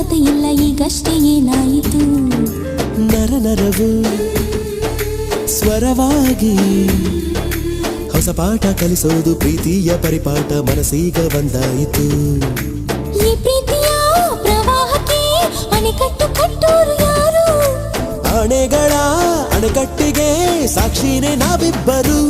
ಕತೆ ಇಲ್ಲ ಈಗಷ್ಟೇ ಏನಾಯಿತು ನರ ನರವು ಸ್ವರವಾಗಿ ಹೊಸ ಪಾಠ ಕಲಿಸೋದು ಪ್ರೀತಿಯ ಪರಿಪಾಠ ಮನಸ್ಸೀಗ ಬಂದಾಯಿತು ಈ ಪ್ರೀತಿಯ ಪ್ರವಾಹಕ್ಕೆ ಅಣೆಕಟ್ಟು ಕಟ್ಟೋರು ಯಾರು ಆಣೆಗಳ ಅಣೆಕಟ್ಟಿಗೆ ಸಾಕ್ಷಿನೇ ನಾವಿಬ್ಬರು